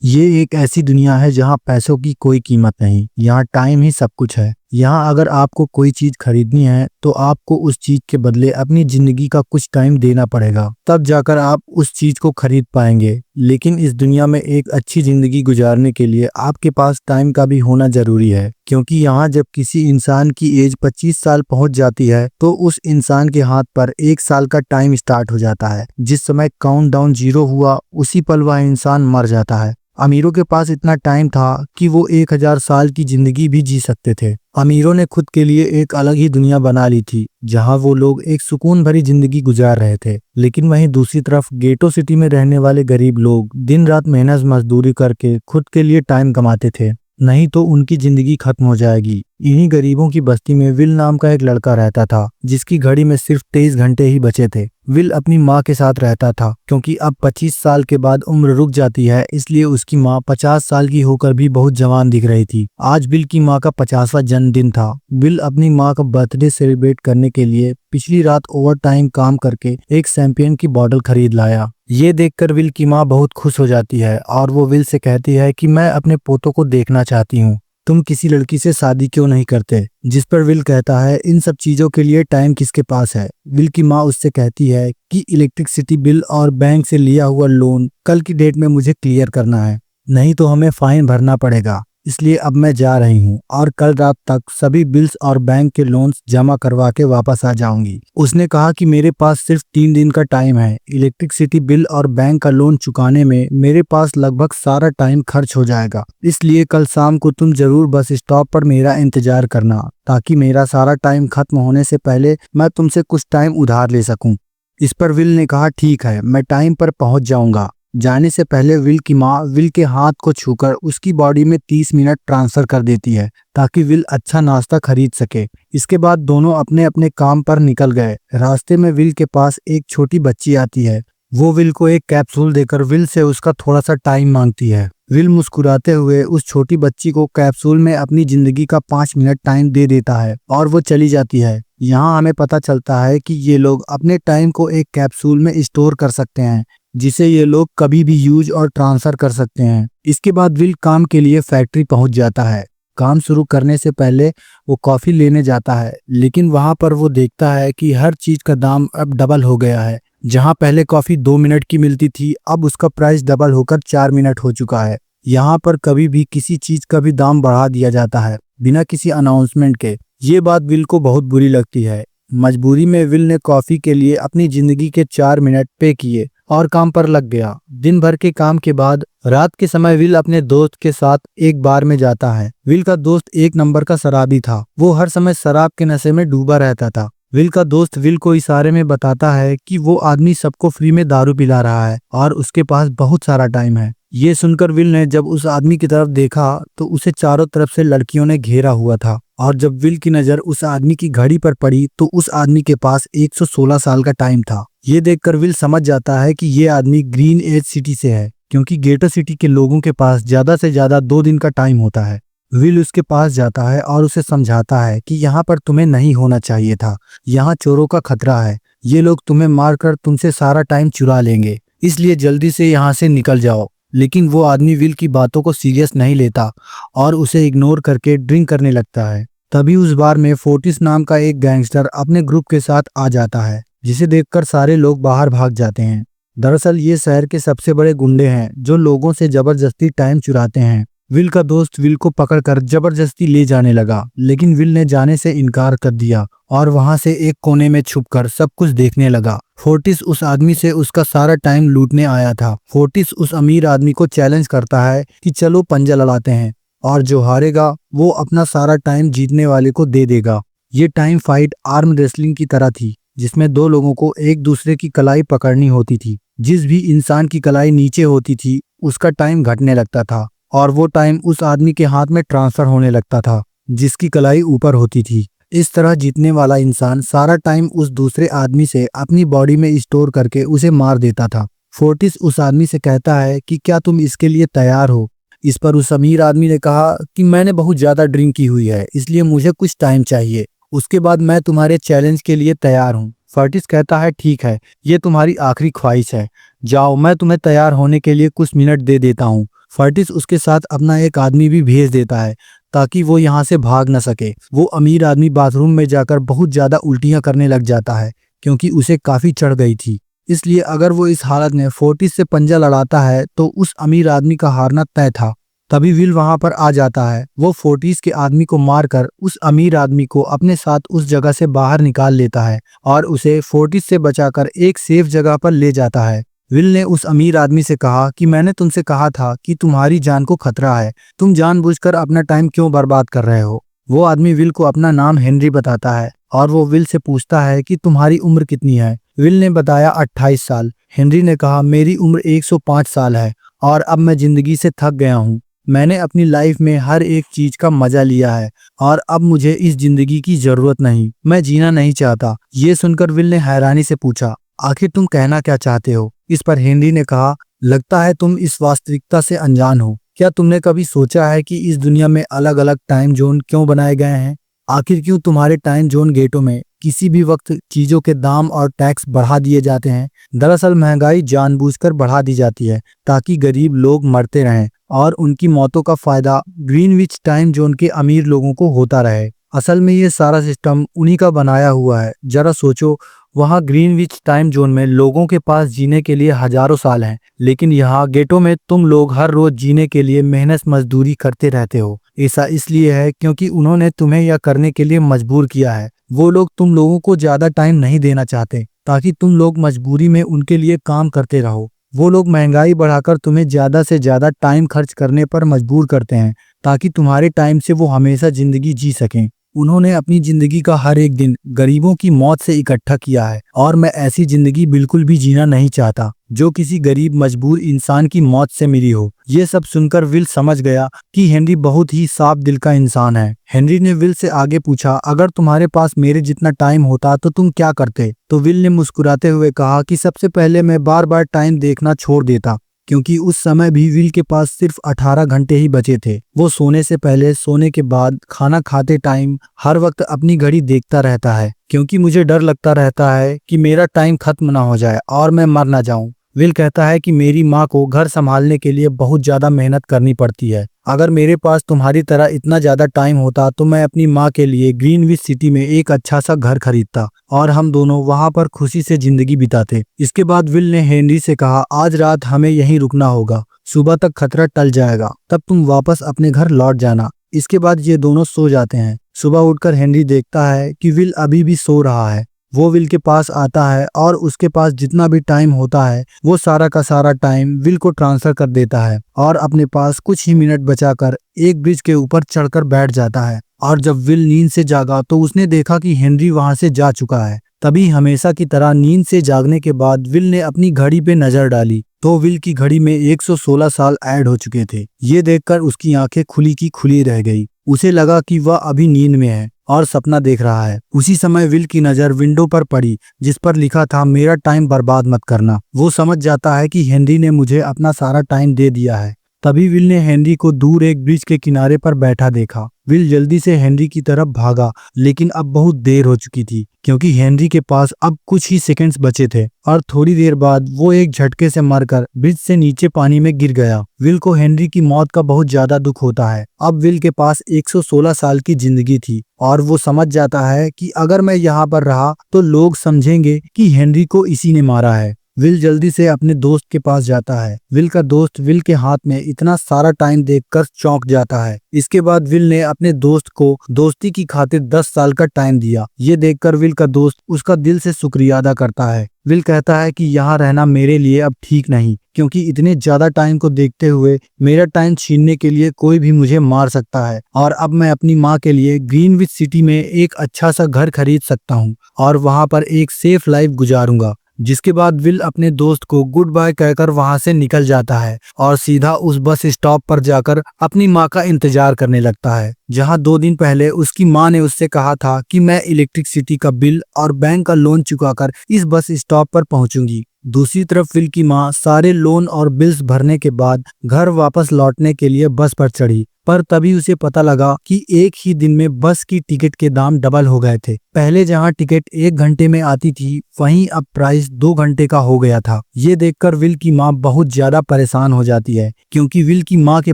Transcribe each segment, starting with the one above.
ये एक ऐसी दुनिया है जहाँ पैसों की कोई कीमत नहीं, यहाँ टाइम ही सब कुछ है। यहाँ अगर आपको कोई चीज खरीदनी है तो आपको उस चीज के बदले अपनी जिंदगी का कुछ टाइम देना पड़ेगा, तब जाकर आप उस चीज को खरीद पाएंगे। लेकिन इस दुनिया में एक अच्छी जिंदगी गुजारने के लिए आपके पास टाइम का भी होना जरूरी है, क्योंकि यहाँ जब किसी इंसान की एज 25 साल पहुंच जाती है तो उस इंसान के हाथ पर 1 साल का टाइम स्टार्ट हो जाता है। जिस समय काउंटडाउन 0 हुआ उसी पल वह इंसान मर जाता है। अमीरों के पास इतना टाइम था कि वो 1000 साल की जिंदगी भी जी सकते थे। अमीरों ने खुद के लिए एक अलग ही दुनिया बना ली थी जहां वो लोग एक सुकून भरी जिंदगी गुजार रहे थे। लेकिन वहीं दूसरी तरफ गेटो सिटी में रहने वाले गरीब लोग दिन रात मेहनत मजदूरी करके खुद के लिए टाइम कमाते थे, नहीं तो उनकी जिंदगी खत्म हो जाएगी। इन्हीं गरीबों की बस्ती में विल नाम का एक लड़का रहता था जिसकी घड़ी में सिर्फ 23 घंटे ही बचे थे। विल अपनी माँ के साथ रहता था क्योंकि अब 25 साल के बाद उम्र रुक जाती है, इसलिए उसकी माँ 50 साल की होकर भी बहुत जवान दिख रही थी। आज विल की माँ का 50वां जन्मदिन था। विल अपनी माँ का बर्थडे सेलिब्रेट करने के लिए पिछली रात ओवर टाइम काम करके एक शैंपियन की बॉटल खरीद लाया। ये देखकर विल की माँ बहुत खुश हो जाती है और वो विल से कहती है कि मैं अपने पोतों को देखना चाहती हूँ, तुम किसी लड़की से शादी क्यों नहीं करते। जिस पर विल कहता है इन सब चीजों के लिए टाइम किसके पास है। विल की माँ उससे कहती है कि इलेक्ट्रिसिटी बिल और बैंक से लिया हुआ लोन कल की डेट में मुझे क्लियर करना है, नहीं तो हमें फाइन भरना पड़ेगा। इसलिए अब मैं जा रही हूँ और कल रात तक सभी बिल्स और बैंक के लोन्स जमा करवा के वापस आ जाऊंगी। उसने कहा कि मेरे पास सिर्फ 3 दिन का टाइम है। इलेक्ट्रिसिटी बिल और बैंक का लोन चुकाने में मेरे पास लगभग सारा टाइम खर्च हो जाएगा, इसलिए कल शाम को तुम जरूर बस स्टॉप पर मेरा इंतजार करना, ताकि मेरा सारा टाइम खत्म होने से पहले मैं तुमसे कुछ टाइम उधार ले सकूं। इस पर विल ने कहा ठीक है, मैं टाइम पर पहुंच जाऊंगा। जाने से पहले विल की माँ विल के हाथ को छूकर उसकी बॉडी में 30 मिनट ट्रांसफर कर देती है ताकि विल अच्छा नाश्ता खरीद सके। इसके बाद दोनों अपने अपने काम पर निकल गए। रास्ते में विल के पास एक छोटी बच्ची आती है। वो विल को एक कैप्सूल देकर विल से उसका थोड़ा सा टाइम मांगती है। विल मुस्कुराते हुए उस छोटी बच्ची को कैप्सूल में अपनी जिंदगी का 5 मिनट टाइम दे देता है और वो चली जाती है। यहाँ हमें पता चलता है कि ये लोग अपने टाइम को एक कैप्सूल में स्टोर कर सकते हैं जिसे ये लोग कभी भी यूज और ट्रांसफर कर सकते हैं। इसके बाद विल काम के लिए फैक्ट्री पहुंच जाता है। काम शुरू करने से पहले वो कॉफी लेने जाता है, लेकिन वहां पर वो देखता है कि हर चीज का दाम अब डबल हो गया है। जहां पहले कॉफी 2 मिनट की मिलती थी, अब उसका प्राइस डबल होकर 4 मिनट हो चुका है। यहाँ पर कभी भी किसी चीज का भी दाम बढ़ा दिया जाता है बिना किसी अनाउंसमेंट के। ये बात विल को बहुत बुरी लगती है। मजबूरी में विल ने कॉफी के लिए अपनी जिंदगी के 4 मिनट पे किए और काम पर लग गया। दिन भर के काम के बाद रात के समय विल अपने दोस्त के साथ एक बार में जाता है। विल का दोस्त एक नंबर का शराबी था। वो हर समय शराब के नशे में डूबा रहता था। विल का दोस्त विल को इशारे में बताता है कि वो आदमी सबको फ्री में दारू पिला रहा है और उसके पास बहुत सारा टाइम है। ये सुनकर विल ने जब उस आदमी की तरफ देखा तो उसे चारों तरफ से लड़कियों ने घेरा हुआ था, और जब विल की नजर उस आदमी की घड़ी पर पड़ी तो उस आदमी के पास 116 साल का टाइम था। ये देखकर विल समझ जाता है कि ये आदमी ग्रीन एज सिटी से है, क्योंकि गेटो सिटी के लोगों के पास ज्यादा से ज्यादा 2 दिन का टाइम होता है। विल उसके पास जाता है और उसे समझाता है कि यहाँ पर तुम्हें नहीं होना चाहिए था, यहाँ चोरों का खतरा है, ये लोग तुम्हें मारकर तुमसे सारा टाइम चुरा लेंगे, इसलिए जल्दी से यहाँ से निकल जाओ। लेकिन वो आदमी विल की बातों को सीरियस नहीं लेता और उसे इग्नोर करके ड्रिंक करने लगता है। तभी उस बार में फोर्टिस नाम का एक गैंगस्टर अपने ग्रुप के साथ आ जाता है, जिसे देखकर सारे लोग बाहर भाग जाते हैं। दरअसल ये शहर के सबसे बड़े गुंडे हैं जो लोगों से जबरदस्ती टाइम चुराते हैं। विल का दोस्त विल को पकड़कर जबरदस्ती ले जाने लगा, लेकिन विल ने जाने से इनकार कर दिया और वहां से एक कोने में छुपकर सब कुछ देखने लगा। फोर्टिस उस आदमी से उसका सारा टाइम लूटने आया था। फोर्टिस उस अमीर आदमी को चैलेंज करता है कि चलो पंजा लड़ाते हैं, और जो हारेगा वो अपना सारा टाइम जीतने वाले को दे देगा। ये टाइम फाइट आर्म रेसलिंग की तरह थी, जिसमें 2 लोगों को एक दूसरे की कलाई पकड़नी होती थी। जिस भी इंसान की कलाई नीचे होती थी उसका टाइम घटने लगता था और वो टाइम उस आदमी के हाथ में ट्रांसफर होने लगता था जिसकी कलाई ऊपर होती थी। इस तरह जीतने वाला इंसान सारा टाइम उस दूसरे आदमी से अपनी बॉडी में स्टोर करके उसे मार देता था। फोर्टिस उस आदमी से कहता है कि क्या तुम इसके लिए तैयार हो। इस पर उस अमीर आदमी ने कहा कि मैंने बहुत ज्यादा ड्रिंक की हुई है, इसलिए मुझे कुछ टाइम चाहिए, उसके बाद मैं तुम्हारे चैलेंज के लिए तैयार हूँ। फोर्टिस कहता है ठीक है, ये तुम्हारी आखिरी ख्वाहिश है, जाओ मैं तुम्हें तैयार होने के लिए कुछ मिनट दे देता हूँ। फर्टिस उसके साथ अपना एक आदमी भी भेज देता है ताकि वो यहाँ से भाग न सके। वो अमीर आदमी बाथरूम में जाकर बहुत ज्यादा उल्टियां करने लग जाता है क्योंकि उसे काफी चढ़ गई थी। इसलिए अगर वो इस हालत में फोर्टिस से पंजा लड़ाता है तो उस अमीर आदमी का हारना तय था। तभी विल वहां पर आ जाता है। वो फोर्टिस के आदमी को मारकर उस अमीर आदमी को अपने साथ उस जगह से बाहर निकाल लेता है और उसे फोर्टिस से बचाकर एक सेफ जगह पर ले जाता है। विल ने उस अमीर आदमी से कहा कि मैंने तुमसे कहा था कि तुम्हारी जान को खतरा है, तुम जानबूझकर अपना टाइम क्यों बर्बाद कर रहे हो। वो आदमी विल को अपना नाम हेनरी बताता है और वो विल से पूछता है कि तुम्हारी उम्र कितनी है। विल ने बताया 28 साल। हेनरी ने कहा मेरी उम्र 105 साल है और अब मैं जिंदगी से थक गया हूँ। मैंने अपनी लाइफ में हर एक चीज का मजा लिया है और अब मुझे इस जिंदगी की जरूरत नहीं, मैं जीना नहीं चाहता। ये सुनकर विल ने हैरानी से पूछा आखिर तुम कहना क्या चाहते हो। इस पर हेनरी ने कहा लगता है तुम इस वास्तविकता से अनजान हो। क्या तुमने कभी सोचा है कि इस दुनिया में अलग अलग टाइम जोन क्यों बनाए गए हैं? आखिर क्यों तुम्हारे टाइम जोन गेटों में किसी भी वक्त चीजों के दाम और टैक्स बढ़ा दिए जाते हैं? दरअसल महंगाई जानबूझकर बढ़ा दी जाती है ताकि गरीब लोग मरते रहें और उनकी मौतों का फायदा ग्रीनविच टाइम जोन के अमीर लोगों को होता रहे। असल में ये सारा सिस्टम उन्हीं का बनाया हुआ है। जरा सोचो, वहाँ ग्रीनविच टाइम जोन में लोगों के पास जीने के लिए हजारों साल हैं, लेकिन यहाँ गेटों में तुम लोग हर रोज जीने के लिए मेहनत मजदूरी करते रहते हो। ऐसा इसलिए है क्योंकि उन्होंने तुम्हें यह करने के लिए मजबूर किया है। वो लोग तुम लोगों को ज्यादा टाइम नहीं देना चाहते ताकि तुम लोग मजबूरी में उनके लिए काम करते रहो। वो लोग महंगाई बढ़ाकर तुम्हें ज्यादा से ज्यादा टाइम खर्च करने पर मजबूर करते हैं ताकि तुम्हारे टाइम से वो हमेशा जिंदगी जी सकें। उन्होंने अपनी जिंदगी का हर एक दिन गरीबों की मौत से इकट्ठा किया है और मैं ऐसी जिंदगी बिल्कुल भी जीना नहीं चाहता जो किसी गरीब मजबूर इंसान की मौत से मिली हो। ये सब सुनकर विल समझ गया कि हेनरी बहुत ही साफ दिल का इंसान है। हेनरी ने विल से आगे पूछा अगर तुम्हारे पास मेरे जितना टाइम होता तो तुम क्या करते? तो विल ने मुस्कुराते हुए कहा कि सबसे पहले मैं बार बार टाइम देखना छोड़ देता क्योंकि उस समय भी विल के पास सिर्फ 18 घंटे ही बचे थे। वो सोने से पहले, सोने के बाद, खाना खाते टाइम हर वक्त अपनी घड़ी देखता रहता है क्योंकि मुझे डर लगता रहता है कि मेरा टाइम खत्म ना हो जाए और मैं मर ना जाऊं। विल कहता है कि मेरी माँ को घर संभालने के लिए बहुत ज्यादा मेहनत करनी पड़ती है। अगर मेरे पास तुम्हारी तरह इतना ज्यादा टाइम होता तो मैं अपनी माँ के लिए ग्रीनविच सिटी में एक अच्छा सा घर खरीदता और हम दोनों वहां पर खुशी से जिंदगी बिताते। इसके बाद विल ने हेनरी से कहा आज रात हमें यहीं रुकना होगा, सुबह तक खतरा टल जाएगा, तब तुम वापस अपने घर लौट जाना। इसके बाद ये दोनों सो जाते हैं। सुबह उठकर हेनरी देखता है कि विल अभी भी सो रहा है। वो विल के पास आता है और उसके पास जितना भी टाइम होता है वो सारा का सारा टाइम विल को ट्रांसफर कर देता है और अपने पास कुछ ही मिनट बचाकर एक ब्रिज के ऊपर चढ़कर बैठ जाता है। और जब विल नींद से जागा तो उसने देखा कि हेनरी वहां से जा चुका है। तभी हमेशा की तरह नींद से जागने के बाद विल ने अपनी घड़ी पे नजर डाली तो विल की घड़ी में 116 साल ऐड हो चुके थे। ये देखकर उसकी आंखें खुली की खुली रह गई। उसे लगा कि वह अभी नींद में है और सपना देख रहा है। उसी समय विल की नजर विंडो पर पड़ी जिस पर लिखा था मेरा टाइम बर्बाद मत करना। वो समझ जाता है कि हेनरी ने मुझे अपना सारा टाइम दे दिया है। तभी विल ने हेनरी को दूर एक ब्रिज के किनारे पर बैठा देखा। विल जल्दी से हेनरी की तरफ भागा लेकिन अब बहुत देर हो चुकी थी क्योंकि हेनरी के पास अब कुछ ही सेकंड्स बचे थे और थोड़ी देर बाद वो एक झटके से मरकर ब्रिज से नीचे पानी में गिर गया। विल को हेनरी की मौत का बहुत ज्यादा दुख होता है। अब विल के पास 116 साल की जिंदगी थी और वो समझ जाता है कि अगर मैं यहाँ पर रहा तो लोग समझेंगे कि हेनरी को इसी ने मारा है। विल जल्दी से अपने दोस्त के पास जाता है। विल का दोस्त विल के हाथ में इतना सारा टाइम देखकर चौंक जाता है। इसके बाद विल ने अपने दोस्त को दोस्ती की खातिर 10 साल का टाइम दिया। ये देखकर विल का दोस्त उसका दिल से शुक्रिया अदा करता है। विल कहता है कि यहाँ रहना मेरे लिए अब ठीक नहीं क्योंकि इतने ज्यादा टाइम को देखते हुए मेरा टाइम छीनने के लिए कोई भी मुझे मार सकता है और अब मैं अपनी माँ के लिए ग्रीनविच सिटी में एक अच्छा सा घर खरीद सकता हूँ और वहाँ पर एक सेफ लाइफ गुजारूंगा। जिसके बाद विल अपने दोस्त को गुड बाय कहकर वहां से निकल जाता है और सीधा उस बस स्टॉप पर जाकर अपनी माँ का इंतजार करने लगता है जहां 2 दिन पहले उसकी माँ ने उससे कहा था कि मैं इलेक्ट्रिसिटी का बिल और बैंक का लोन चुकाकर इस बस स्टॉप पर पहुंचूंगी। दूसरी तरफ विल की माँ सारे लोन और बिल्स भरने के बाद घर वापस लौटने के लिए बस पर चढ़ी पर तभी उसे पता लगा कि एक ही दिन में बस की टिकट के दाम डबल हो गए थे। पहले जहां टिकट 1 घंटे में आती थी, वहीं अब प्राइस 2 घंटे का हो गया था। ये देखकर विल की माँ बहुत ज्यादा परेशान हो जाती है, क्योंकि विल की माँ के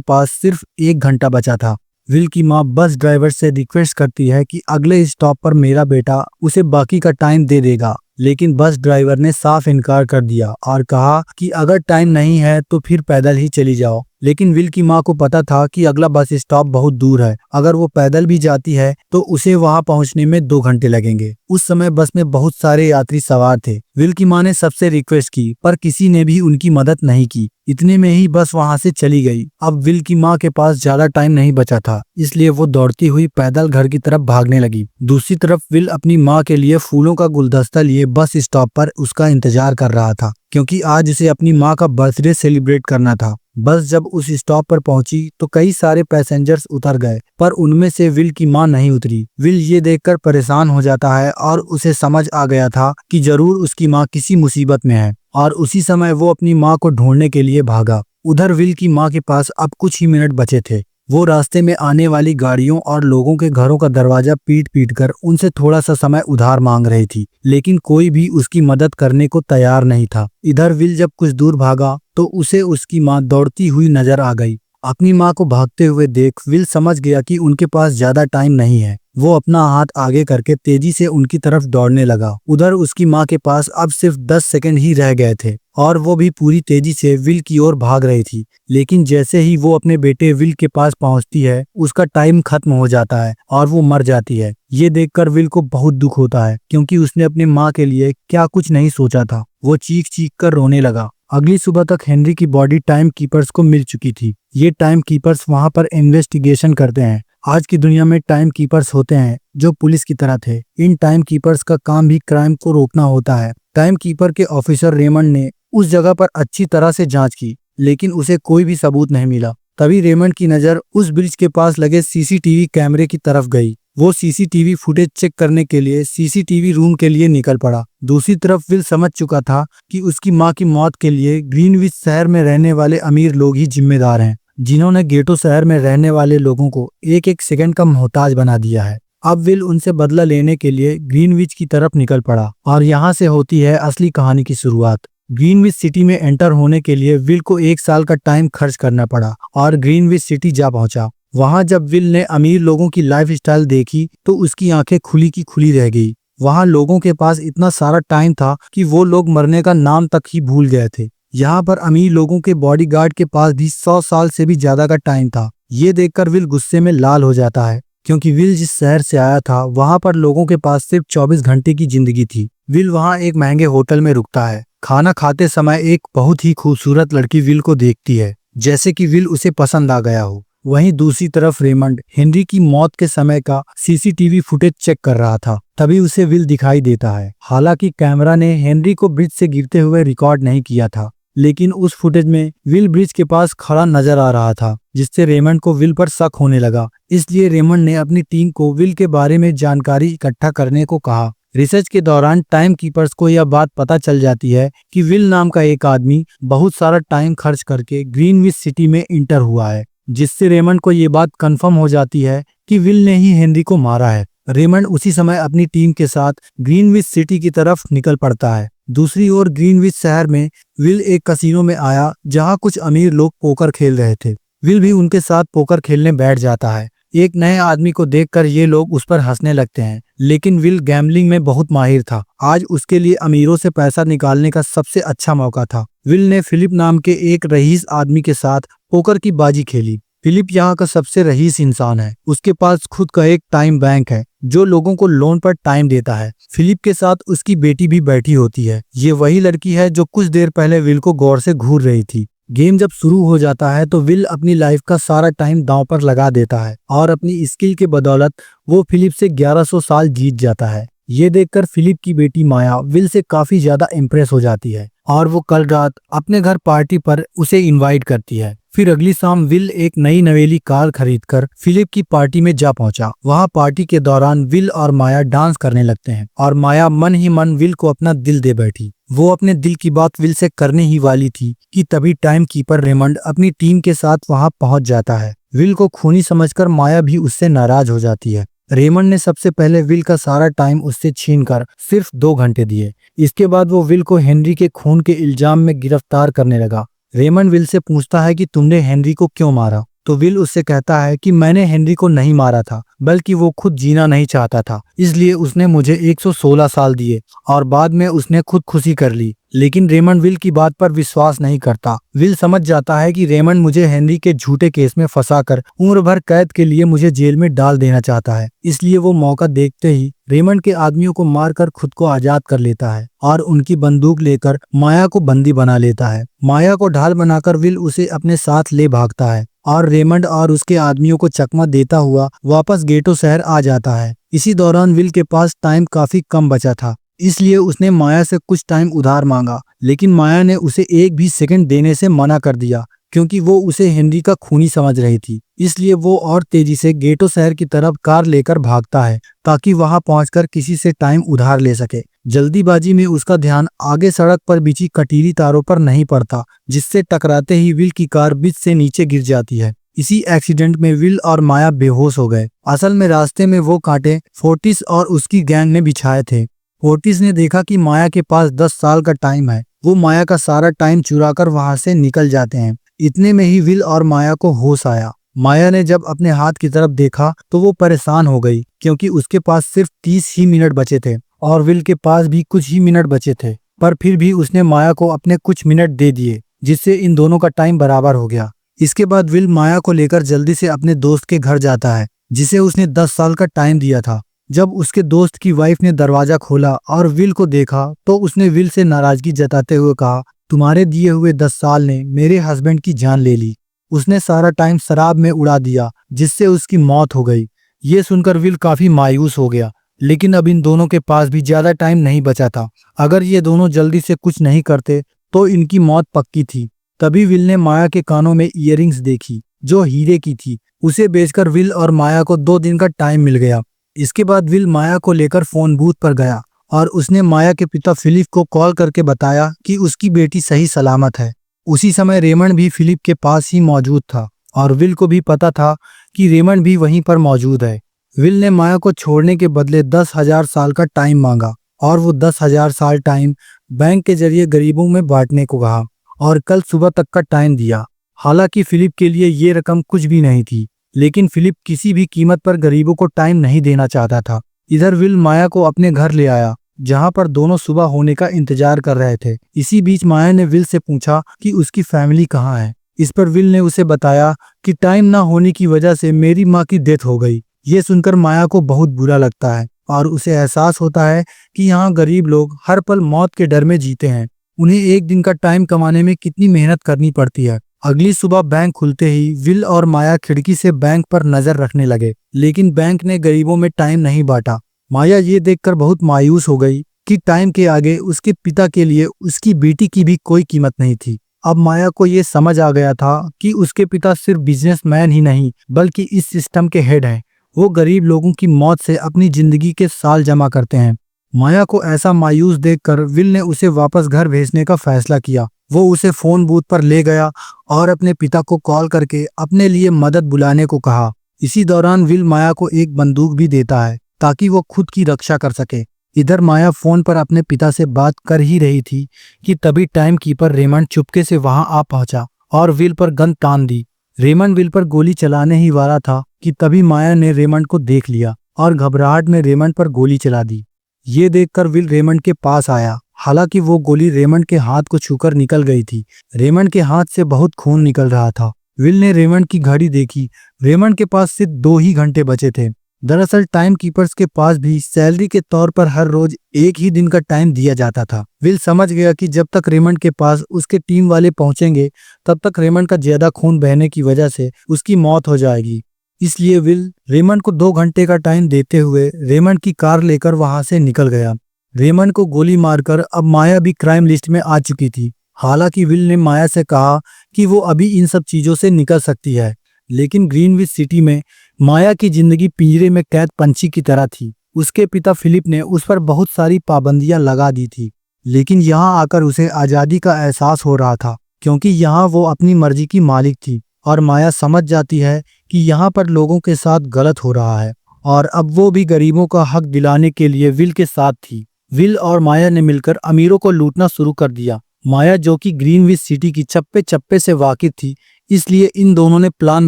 पास सिर्फ 1 घंटा बचा था। विल की माँ बस ड्राइवर से रिक्वेस्ट करती है कि अगले स्टॉप पर मेरा बेटा उसे बाकी का टाइम दे देगा, लेकिन बस ड्राइवर ने साफ इनकार कर दिया और कहा कि अगर टाइम नहीं है तो फिर पैदल ही चली जाओ। लेकिन विल की माँ को पता था कि अगला बस स्टॉप बहुत दूर है, अगर वो पैदल भी जाती है तो उसे वहां पहुंचने में 2 घंटे लगेंगे। उस समय बस में बहुत सारे यात्री सवार थे। विल की माँ ने सबसे रिक्वेस्ट की, पर किसी ने भी उनकी मदद नहीं की। इतने में ही बस वहां से चली गई। अब विल की माँ के पास ज्यादा टाइम नहीं बचा था, इसलिए वो दौड़ती हुई पैदल घर की तरफ भागने लगी। दूसरी तरफ विल अपनी माँ के लिए फूलों का गुलदस्ता लिए बस स्टॉप पर उसका इंतजार कर रहा था, क्योंकि आज उसे अपनी माँ का बर्थडे सेलिब्रेट करना था। बस जब उस स्टॉप पर पहुंची तो कई सारे पैसेंजर्स उतर गए, पर उनमें से विल की माँ नहीं उतरी। विल ये देखकर परेशान हो जाता है और उसे समझ आ गया था कि जरूर उसकी माँ किसी मुसीबत में है, और उसी समय वो अपनी माँ को ढूंढने के लिए भागा। उधर विल की माँ के पास अब कुछ ही मिनट बचे थे। वो रास्ते में आने वाली गाड़ियों और लोगों के घरों का दरवाजा पीट पीट कर उनसे थोड़ा सा समय उधार मांग रही थी, लेकिन कोई भी उसकी मदद करने को तैयार नहीं था। इधर विल जब कुछ दूर भागा तो उसे उसकी माँ दौड़ती हुई नजर आ गई। अपनी माँ को भागते हुए देख विल समझ गया कि उनके पास ज्यादा टाइम नहीं है। वो अपना हाथ आगे करके तेजी से उनकी तरफ दौड़ने लगा। उधर उसकी माँ के पास अब सिर्फ 10 सेकंड ही रह गए थे और वो भी पूरी तेजी से विल की ओर भाग रही थी। लेकिन जैसे ही वो अपने बेटे विल के पास पहुंचती है, उसका टाइम खत्म हो जाता है और वो मर जाती है। ये देखकर विल को बहुत दुख होता है, क्योंकि उसने अपनी माँ के लिए क्या कुछ नहीं सोचा था। वो चीख चीख कर रोने लगा। अगली सुबह तक हेनरी की बॉडी टाइम कीपर्स को मिल चुकी थी। ये टाइम कीपर्स वहां पर इन्वेस्टिगेशन करते हैं। आज की दुनिया में टाइम कीपर्स होते हैं जो पुलिस की तरह थे। इन टाइम कीपर्स का काम भी क्राइम को रोकना होता है। टाइम कीपर के ऑफिसर रेमंड ने उस जगह पर अच्छी तरह से जांच की, लेकिन उसे कोई भी सबूत नहीं मिला। तभी रेमंड की नजर उस ब्रिज के पास लगे सीसीटीवी कैमरे की तरफ गई। वो सीसीटीवी फुटेज चेक करने के लिए सीसीटीवी रूम के लिए निकल पड़ा। दूसरी तरफ विल समझ चुका था कि उसकी माँ की मौत के लिए ग्रीनविच शहर में रहने वाले अमीर लोग ही जिम्मेदार हैं, जिन्होंने गेटो शहर में रहने वाले लोगों को एक एक सेकंड का मोहताज बना दिया है। अब विल उनसे बदला लेने के लिए ग्रीनविच की तरफ निकल पड़ा, और यहाँ से होती है असली कहानी की शुरुआत। ग्रीनविच सिटी में एंटर होने के लिए विल को 1 साल का टाइम खर्च करना पड़ा और ग्रीनविच सिटी जा पहुंचा। वहां जब विल ने अमीर लोगों की लाइफस्टाइल देखी तो उसकी आंखें खुली की खुली रह गई। वहां लोगों के पास इतना सारा टाइम था कि वो लोग मरने का नाम तक ही भूल गए थे। यहाँ पर अमीर लोगों के बॉडीगार्ड के पास भी 100 साल से भी ज्यादा का टाइम था। ये देखकर विल गुस्से में लाल हो जाता है, क्योंकि विल जिस शहर से आया था वहां पर लोगों के पास सिर्फ 24 घंटे की जिंदगी थी। विल वहां एक महंगे होटल में रुकता है। खाना खाते समय एक बहुत ही खूबसूरत लड़की विल को देखती है, जैसे कि विल उसे पसंद आ गया हो। वहीं दूसरी तरफ रेमंड हेनरी की मौत के समय का सीसीटीवी फुटेज चेक कर रहा था। तभी उसे विल दिखाई देता है। हालांकि कैमरा ने हेनरी को ब्रिज से गिरते हुए रिकॉर्ड नहीं किया था, लेकिन उस फुटेज में विल ब्रिज के पास खड़ा नजर आ रहा था, जिससे रेमंड को विल पर शक होने लगा। इसलिए रेमंड ने अपनी टीम को विल के बारे में जानकारी इकट्ठा करने को कहा। रिसर्च के दौरान टाइम कीपर्स को यह बात पता चल जाती है कि विल नाम का एक आदमी बहुत सारा टाइम खर्च करके ग्रीनविच सिटी में इंटर हुआ है, जिससे रेमंड को ये बात कंफर्म हो जाती है कि विल ने ही हेनरी को मारा है। रेमंड उसी समय अपनी टीम के साथ ग्रीनविच सिटी की तरफ निकल पड़ता है। दूसरी ओर ग्रीनविच शहर में विल एक कसिनो में आया, जहां कुछ अमीर लोग पोकर खेल रहे थे। विल भी उनके साथ पोकर खेलने बैठ जाता है। एक नए आदमी को देखकर ये लोग उस पर हंसने लगते हैं, लेकिन विल गैम्बलिंग में बहुत माहिर था। आज उसके लिए अमीरों से पैसा निकालने का सबसे अच्छा मौका था। विल ने फिलिप नाम के एक रईस आदमी के साथ पोकर की बाजी खेली। फिलिप यहाँ का सबसे रईस इंसान है। उसके पास खुद का एक टाइम बैंक है जो लोगों को लोन पर टाइम देता है। फिलिप के साथ उसकी बेटी भी बैठी होती है। ये वही लड़की है जो कुछ देर पहले विल को गौर से घूर रही थी। गेम जब शुरू हो जाता है तो विल अपनी लाइफ का सारा टाइम दांव पर लगा देता है और अपनी स्किल के बदौलत वो फिलिप से 1100 साल जीत जाता है। ये देखकर फिलिप की बेटी माया विल से काफी ज्यादा इम्प्रेस हो जाती है और वो कल रात अपने घर पार्टी पर उसे इनवाइट करती है। फिर अगली शाम विल एक नई नवेली कार खरीदकर फिलिप की पार्टी में जा पहुंचा। वहां पार्टी के दौरान विल और माया डांस करने लगते हैं और माया मन ही मन विल को अपना दिल दे बैठी। वो अपने दिल की बात विल से करने ही वाली थी कि तभी टाइम कीपर रेमंड अपनी टीम के साथ वहां पहुंच जाता है। विल को खूनी समझकर माया भी उससे नाराज हो जाती है। रेमंड ने सबसे पहले विल का सारा टाइम उससे छीनकर सिर्फ 2 घंटे दिए। इसके बाद वो विल को हेनरी के खून के इल्जाम में गिरफ्तार करने लगा। रेमंड विल से पूछता है कि तुमने हेनरी को क्यों मारा, तो विल उससे कहता है कि मैंने हेनरी को नहीं मारा था, बल्कि वो खुद जीना नहीं चाहता था, इसलिए उसने मुझे 116 साल दिए और बाद में उसने खुदकुशी कर ली। लेकिन रेमंड विल की बात पर विश्वास नहीं करता। विल समझ जाता है कि रेमंड मुझे हेनरी के झूठे केस में फंसाकर उम्र भर कैद के लिए मुझे जेल में डाल देना चाहता है, इसलिए वो मौका देखते ही रेमंड के आदमियों को मारकर खुद को आजाद कर लेता है और उनकी बंदूक लेकर माया को बंदी बना लेता है। माया को ढाल बनाकर विल उसे अपने साथ ले भागता है और रेमंड और उसके आदमियों को चकमा देता हुआ वापस गेटो शहर आ जाता है। इसी दौरान विल के पास टाइम काफी कम बचा था, इसलिए उसने माया से कुछ टाइम उधार मांगा, लेकिन माया ने उसे एक भी सेकंड देने से मना कर दिया क्योंकि वो उसे हेनरी का खूनी समझ रही थी। इसलिए वो और तेजी से गेटो शहर की तरफ कार लेकर भागता है ताकि वहां पहुंचकर किसी से टाइम उधार ले सके। जल्दीबाजी में उसका ध्यान आगे सड़क पर बिछी कटीली तारों पर नहीं पड़ता, जिससे टकराते ही विल की कार बीच से नीचे गिर जाती है। इसी एक्सीडेंट में विल और माया बेहोश हो गए। असल में रास्ते में वो कांटे फोर्टिस और उसकी गैंग ने बिछाए थे। फोर्टिस ने देखा कि माया के पास 10 साल का टाइम है। वो माया का सारा टाइम चुराकर वहां से निकल जाते हैं। इतने में ही विल और माया को होश आया। माया ने जब अपने हाथ की तरफ देखा तो वो परेशान हो गई क्योंकि उसके पास सिर्फ 30 ही मिनट बचे थे और विल के पास भी कुछ ही मिनट बचे थे, पर फिर भी उसने माया को अपने कुछ मिनट दे दिए, जिससे इन दोनों का टाइम बराबर हो गया। इसके बाद विल माया को लेकर जल्दी से अपने दोस्त के घर जाता है, जिसे उसने 10 साल का टाइम दिया था। जब उसके दोस्त की वाइफ ने दरवाजा खोला और विल को देखा तो उसने विल से नाराजगी जताते हुए कहा, तुम्हारे दिए हुए 10 साल ने मेरे हस्बैंड की जान ले ली। उसने सारा टाइम शराब में उड़ा दिया, जिससे उसकी मौत हो गई। ये सुनकर विल काफी मायूस हो गया, लेकिन अब इन दोनों के पास भी ज्यादा टाइम नहीं बचा था। अगर ये दोनों जल्दी से कुछ नहीं करते तो इनकी मौत पक्की थी। तभी विल ने माया के कानों में इयररिंग्स देखी जो हीरे की थी। उसे बेचकर विल और माया को 2 दिन का टाइम मिल गया। इसके बाद विल माया को लेकर फोन बूथ पर गया और उसने माया के पिता फिलिप को कॉल करके बताया कि उसकी बेटी सही सलामत है। उसी समय रेमंड भी फिलिप के पास ही मौजूद था और विल को भी पता था कि रेमंड भी वहीं पर मौजूद है। विल ने माया को छोड़ने के बदले 10,000 साल का टाइम मांगा और वो 10,000 साल टाइम बैंक के जरिए गरीबों में बांटने को कहा और कल सुबह तक का टाइम दिया। हालांकि फिलिप के लिए ये रकम कुछ भी नहीं थी, लेकिन फिलिप किसी भी कीमत पर गरीबों को टाइम नहीं देना चाहता था। इधर विल माया को अपने घर ले आया, जहां पर दोनों सुबह होने का इंतजार कर रहे थे। इसी बीच माया ने विल से पूछा कि उसकी फैमिली कहाँ है। इस पर विल ने उसे बताया कि टाइम ना होने की वजह से मेरी माँ की डेथ हो गई। ये सुनकर माया को बहुत बुरा लगता है और उसे एहसास होता है कि यहाँ गरीब लोग हर पल मौत के डर में जीते हैं। उन्हें एक दिन का टाइम कमाने में कितनी मेहनत करनी पड़ती है। अगली सुबह बैंक खुलते ही विल और माया खिड़की से बैंक पर नजर रखने लगे, लेकिन बैंक ने गरीबों में टाइम नहीं बांटा। माया ये देखकर बहुत मायूस हो गई कि टाइम के आगे उसके पिता के लिए उसकी बेटी की भी कोई कीमत नहीं थी। अब माया को ये समझ आ गया था कि उसके पिता सिर्फ बिजनेसमैन ही नहीं बल्कि इस सिस्टम के हेड हैं। वो गरीब लोगों की मौत से अपनी जिंदगी के साल जमा करते हैं। माया को ऐसा मायूस देखकर विल ने उसे वापस घर भेजने का फैसला किया। वो उसे फोन बूथ पर ले गया और अपने पिता को कॉल करके अपने लिए मदद बुलाने को कहा। इसी दौरान विल माया को एक बंदूक भी देता है ताकि वो खुद की रक्षा कर सके। इधर माया फोन पर अपने पिता से बात कर ही रही थी कि तभी टाइम कीपर रेमंड चुपके से वहां आ पहुंचा और विल पर गन तान दी। रेमंड विल पर गोली चलाने ही वाला था कि तभी माया ने रेमंड को देख लिया और घबराहट में रेमंड पर गोली चला दी। ये देखकर विल रेमंड के पास आया। हालांकि वो गोली रेमंड के हाथ को छूकर निकल गई थी। रेमंड के हाथ से बहुत खून निकल रहा था। विल ने रेमंड की घड़ी देखी। रेमंड के पास सिर्फ 2 ही घंटे बचे थे। दरअसल टाइम कीपर्स के पास भी सैलरी के तौर पर हर रोज 1 ही दिन का टाइम दिया जाता था। विल समझ गया कि जब तक रेमंड के पास उसके टीम वाले पहुंचेंगे तब तक रेमंड का ज्यादा खून बहने की वजह से उसकी मौत हो जाएगी। इसलिए विल रेमंड को 2 घंटे का टाइम देते हुए रेमंड की कार लेकर वहां से निकल गया। रेमंड को गोली मारकर अब माया भी क्राइम लिस्ट में आ चुकी थी। हालांकि विल ने माया से कहा कि वो अभी इन सब चीजों से निकल सकती है, लेकिन ग्रीनविच सिटी में माया की जिंदगी पिंजरे में कैद पंछी की तरह थी। उसके पिता फिलिप ने उस पर बहुत सारी पाबंदियां लगा दी थी, लेकिन यहाँ आकर उसे आजादी का एहसास हो रहा था, क्योंकि यहाँ वो अपनी मर्जी की मालिक थी। और माया समझ जाती है कि यहाँ पर लोगों के साथ गलत हो रहा है, और अब वो भी गरीबों का हक दिलाने के लिए विल के साथ थी। विल और माया ने मिलकर अमीरों को लूटना शुरू कर दिया। माया, जो कि ग्रीनविच सिटी की चप्पे चप्पे से वाकिफ थी, इसलिए इन दोनों ने प्लान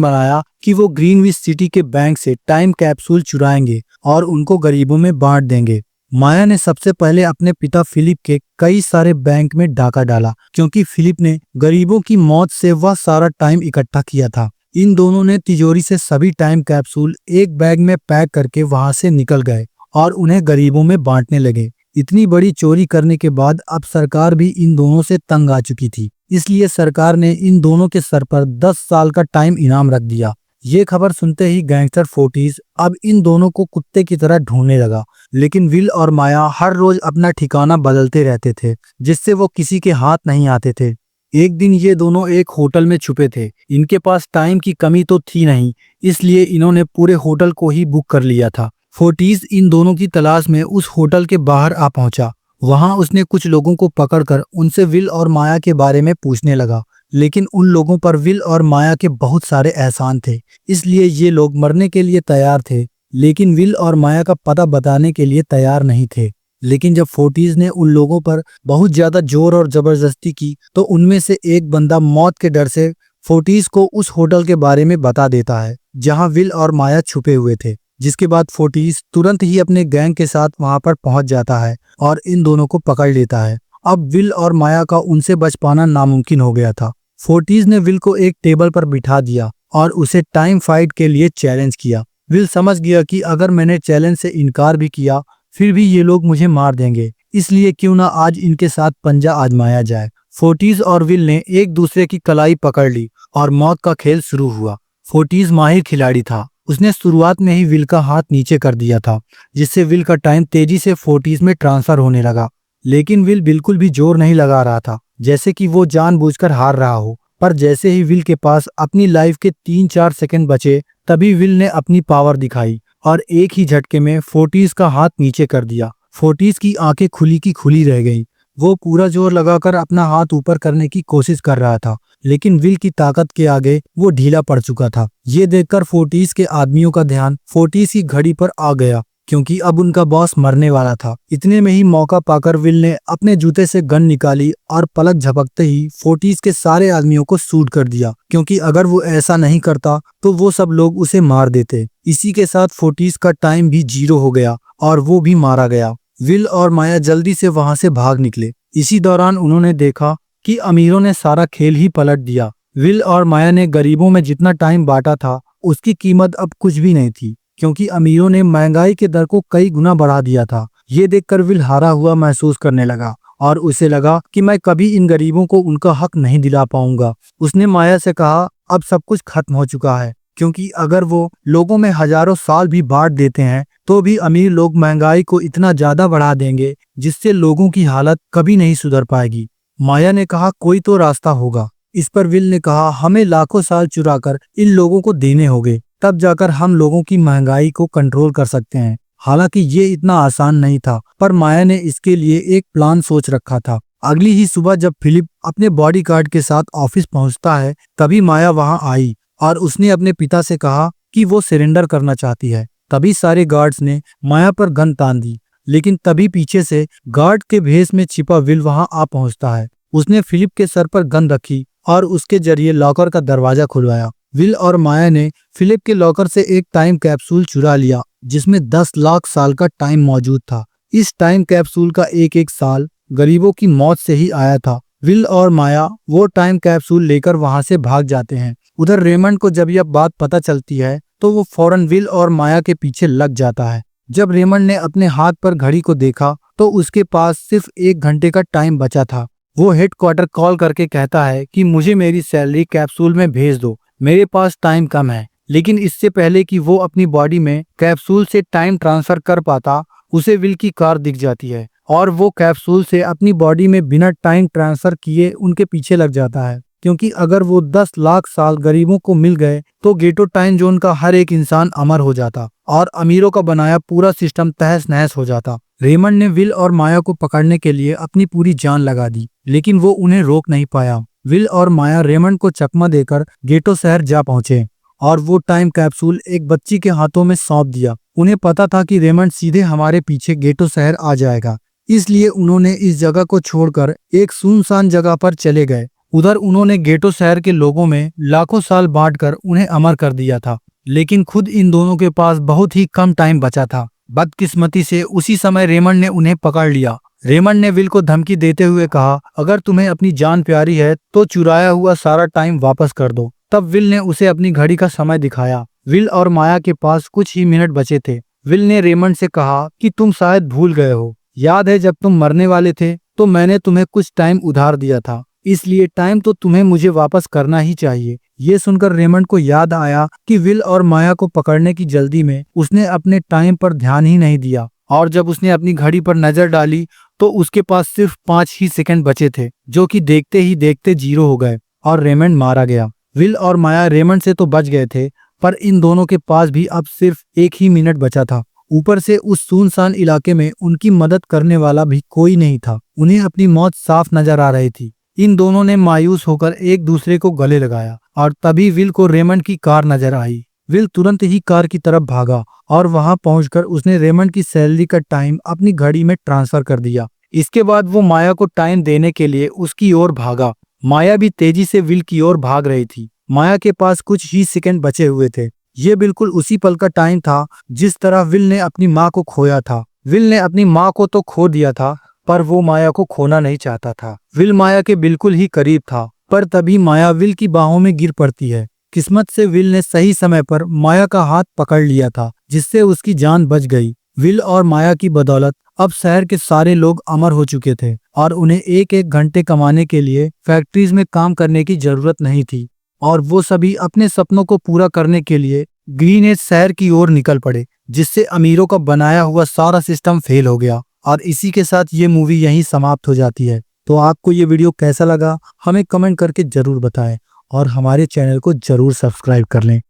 बनाया कि वो ग्रीनविच सिटी के बैंक से टाइम कैप्सूल चुराएंगे और उनको गरीबों में बांट देंगे। माया ने सबसे पहले अपने पिता फिलिप के कई सारे बैंक में डाका डाला, क्योंकि फिलिप ने गरीबों की मौत से वह सारा टाइम इकट्ठा किया था। इन दोनों ने तिजोरी से सभी टाइम कैप्सूल एक बैग में पैक करके वहां से निकल गए और उन्हें गरीबों में बांटने लगे। इतनी बड़ी चोरी करने के बाद अब सरकार भी इन दोनों से तंग आ चुकी थी, इसलिए सरकार ने इन दोनों के सर पर 10 साल का टाइम इनाम रख दिया। ये खबर सुनते ही गैंगस्टर फोर्टीज अब इन दोनों को कुत्ते की तरह ढूंढने लगा, लेकिन विल और माया हर रोज अपना ठिकाना बदलते रहते थे, जिससे वो किसी के हाथ नहीं आते थे। एक दिन ये दोनों एक होटल में छुपे थे। इनके पास टाइम की कमी तो थी नहीं, इसलिए इन्होंने पूरे होटल को ही बुक कर लिया था। फोर्टीज इन दोनों की तलाश में उस होटल के बाहर आ पहुंचा। वहां उसने कुछ लोगों को पकड़कर उनसे विल और माया के बारे में पूछने लगा, लेकिन उन लोगों पर विल और माया के बहुत सारे एहसान थे, इसलिए ये लोग मरने के लिए तैयार थे, लेकिन विल और माया का पता बताने के लिए तैयार नहीं थे। लेकिन जब फोर्टीज ने उन लोगों पर बहुत ज्यादा जोर और जबरदस्ती की, तो उनमें से एक बंदा मौत के डर से फोर्टीज को उस होटल के बारे में बता देता है जहां विल और माया छुपे हुए थे, जिसके बाद फोर्टीज तुरंत ही अपने गैंग के साथ वहां पर पहुंच जाता है और इन दोनों को पकड़ लेता है। अब विल और माया का उनसे बच पाना नामुमकिन हो गया था। फोर्टीज ने विल को एक टेबल पर बिठा दिया और उसे टाइम फाइट के लिए चैलेंज किया। विल समझ गया कि अगर मैंने चैलेंज से इनकार भी किया फिर भी ये लोग मुझे मार देंगे, इसलिए क्यों ना आज इनके साथ पंजा आजमाया जाए। फोर्टीज और विल ने एक दूसरे की कलाई पकड़ ली और मौत का खेल शुरू हुआ। फोर्टीज माहिर खिलाड़ी था। उसने शुरुआत में ही विल का हाथ नीचे कर दिया था, जिससे विल का टाइम तेजी से फोर्टीज में ट्रांसफर होने लगा। लेकिन विल बिल्कुल भी जोर नहीं लगा रहा था, जैसे कि वो जानबूझकर हार रहा हो। पर जैसे ही विल के पास अपनी लाइफ के 3-4 सेकंड बचे, तभी विल ने अपनी पावर दिखाई और एक ही झटके में फोर्टीज का हाथ नीचे कर दिया। फोर्टीज की आंखें खुली की खुली रह गईं। वो पूरा जोर लगाकर अपना हाथ ऊपर करने की कोशिश कर रहा था, लेकिन विल की ताकत के आगे वो ढीला पड़ चुका था। ये देखकर फोर्टीज के आदमियों का ध्यान फोर्टीज की घड़ी पर आ गया, क्योंकि अब उनका बॉस मरने वाला था। इतने में ही मौका पाकर विल ने अपने जूते से गन निकाली और पलक झपकते ही फोर्टीज के सारे आदमियों को शूट कर दिया, क्योंकि अगर वो ऐसा नहीं करता तो वो सब लोग उसे मार देते। इसी के साथ फोर्टीज का टाइम भी 0 हो गया और वो भी मारा गया। विल और माया जल्दी से वहां से भाग निकले। इसी दौरान उन्होंने देखा कि अमीरों ने सारा खेल ही पलट दिया। विल और माया ने गरीबों में जितना टाइम बांटा था उसकी कीमत अब कुछ भी नहीं थी, क्योंकि अमीरों ने महंगाई के दर को कई गुना बढ़ा दिया था। ये देखकर विल हारा हुआ महसूस करने लगा और उसे लगा कि मैं कभी इन गरीबों को उनका हक नहीं दिला पाऊंगा। उसने माया से कहा, अब सब कुछ खत्म हो चुका है, क्योंकि अगर वो लोगों में हजारों साल भी बांट देते हैं तो भी अमीर लोग महंगाई को इतना ज्यादा बढ़ा देंगे जिससे लोगों की हालत कभी नहीं सुधर पाएगी। माया ने कहा, कोई तो रास्ता होगा। इस पर विल ने कहा, हमें लाखों साल चुरा कर इन लोगों को देने होंगे, तब जाकर हम लोगों की महंगाई को कंट्रोल कर सकते हैं। हालांकि ये इतना आसान नहीं था, पर माया ने इसके लिए एक प्लान सोच रखा था। अगली ही सुबह जब फिलिप अपने बॉडीगार्ड के साथ ऑफिस पहुंचता है, तभी माया वहां आई और उसने अपने पिता से कहा कि वो सरेंडर करना चाहती है। तभी सारे गार्ड्स ने माया पर गन तान दी, लेकिन तभी पीछे से गार्ड के भेष में छिपा विल वहां आ पहुंचता है। उसने फिलिप के सर पर गन रखी और उसके जरिए लॉकर का दरवाजा खुलवाया। विल और माया ने फिलिप के लॉकर से एक टाइम कैप्सूल चुरा लिया, जिसमें 10 लाख साल का टाइम मौजूद था। इस टाइम कैप्सूल का एक एक साल गरीबों की मौत से ही आया था। विल और माया वो टाइम कैप्सूल लेकर वहां से भाग जाते हैं। उधर रेमंड को जब यह बात पता चलती है तो वो फौरन विल और माया के पीछे लग जाता है। जब रेमंड ने अपने हाथ पर घड़ी को देखा तो उसके पास सिर्फ 1 घंटे का टाइम बचा था। वो हेडक्वार्टर कॉल करके कहता है कि मुझे मेरी सैलरी कैप्सूल में भेज दो, मेरे पास टाइम कम है। लेकिन इससे पहले कि वो अपनी बॉडी में कैप्सूल से टाइम ट्रांसफर कर पाता, उसे विल की कार दिख जाती है और वो कैप्सूल से अपनी बॉडी में बिना टाइम ट्रांसफर किए उनके पीछे लग जाता है, क्योंकि अगर वो 10 लाख साल गरीबों को मिल गए तो गेटो टाइम जोन का हर एक इंसान अमर हो जाता और अमीरों का बनाया पूरा सिस्टम तहस नहस हो जाता। रेमंड ने विल और माया को पकड़ने के लिए अपनी पूरी जान लगा दी, लेकिन वो उन्हें रोक नहीं पाया। विल और माया रेमंड को चकमा देकर गेटो शहर जा पहुंचे और वो टाइम कैप्सूल एक बच्ची के हाथों में सौंप दिया। उन्हें पता था कि रेमंड सीधे हमारे पीछे गेटो शहर आ जाएगा, इसलिए उन्होंने इस जगह को छोड़कर एक सुनसान जगह पर चले गए। उधर उन्होंने गेटो शहर के लोगों में लाखों साल बांटकर उन्हें अमर कर दिया था, लेकिन खुद इन दोनों के पास बहुत ही कम टाइम बचा था। बदकिस्मती से उसी समय रेमंड ने उन्हें पकड़ लिया। रेमंड ने विल को धमकी देते हुए कहा, अगर तुम्हें अपनी जान प्यारी है तो चुराया हुआ सारा टाइम वापस कर दो। तब विल ने उसे अपनी घड़ी का समय दिखाया। विल और माया के पास कुछ ही मिनट बचे थे। विल ने रेमंड से कहा कि तुम शायद भूल गए हो, याद है जब तुम मरने वाले थे तो मैंने तुम्हें कुछ टाइम उधार दिया था, इसलिए टाइम तो तुम्हें मुझे वापस करना ही चाहिए। ये सुनकर रेमंड को याद आया कि विल और माया को पकड़ने की जल्दी में उसने अपने टाइम पर ध्यान ही नहीं दिया, और जब उसने अपनी घड़ी पर नजर डाली तो उसके पास सिर्फ 5 ही सेकंड बचे थे, जो कि देखते ही देखते 0 हो गए और रेमंड मारा गया। विल और माया रेमंड से तो बच गए थे, पर इन दोनों के पास भी अब सिर्फ 1 ही मिनट बचा था। ऊपर से उस सुनसान इलाके में उनकी मदद करने वाला भी कोई नहीं था। उन्हें अपनी मौत साफ नजर आ रही थी। इन दोनों ने मायूस होकर एक दूसरे को गले लगाया और तभी विल को रेमंड की कार नजर आई। विल तुरंत ही कार की तरफ भागा और वहां पहुंचकर उसने रेमंड की सैलरी का टाइम अपनी घड़ी में ट्रांसफर कर दिया। इसके बाद वो माया को टाइम देने के लिए उसकी ओर भागा। माया भी तेजी से विल की ओर भाग रही थी। माया के पास कुछ ही सेकंड बचे हुए थे। ये बिल्कुल उसी पल का टाइम था जिस तरह विल ने अपनी माँ को खोया था। विल ने अपनी माँ को तो खो दिया था, पर वो माया को खोना नहीं चाहता था। विल माया के बिल्कुल ही करीब था, पर तभी माया विल की बाहों में गिर पड़ती है। किस्मत से विल ने सही समय पर माया का हाथ पकड़ लिया था, जिससे उसकी जान बच गई। विल और माया की बदौलत अब शहर के सारे लोग अमर हो चुके थे और उन्हें 1-1 घंटे कमाने के लिए फैक्ट्रीज में काम करने की जरूरत नहीं थी, और वो सभी अपने सपनों को पूरा करने के लिए ग्रीन एज शहर की ओर निकल पड़े, जिससे अमीरों का बनाया हुआ सारा सिस्टम फेल हो गया। और इसी के साथ ये मूवी यहीं समाप्त हो जाती है। तो आपको ये वीडियो कैसा लगा हमें कमेंट करके जरूर बताएं और हमारे चैनल को जरूर सब्सक्राइब कर लें।